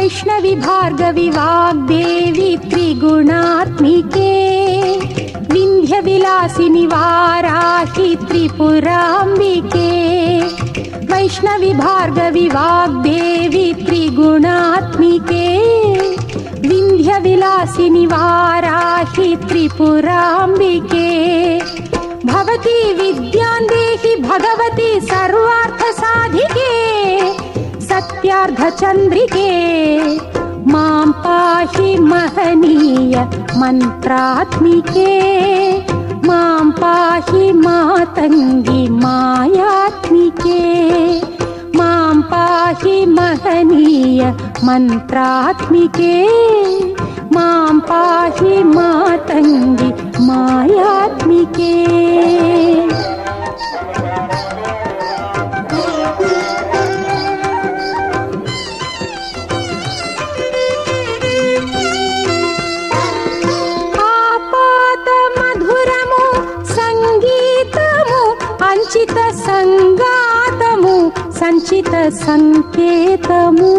వైష్ణవి భార్గవి వాగ్దేవి త్రిగుణాత్మికే వింధ్య విలాసిని వారాహి త్రిపురాంబికే వైష్ణవి భార్గవి వాగ్దేవి త్రిగుణాత్మికే వింధ్య విలాసిని వారాహి త్రిపురాంబికే భవతి విద్యాందేహి భగవతి సర్వార్థ సాధికే సత్యార్థ చంద్రికే మాం పాహి మహనీయ మంత్రాత్మికే మాం పాహి మాతంగి మాయాత్మికే మాం పాహి మహనీయ మంత్రాత్మికే మాం పాహి మాతంగి మాయాత్మికే. ఆపాత మధురము సంగీతము అంచిత సంగాతము సంచిత సంకేతము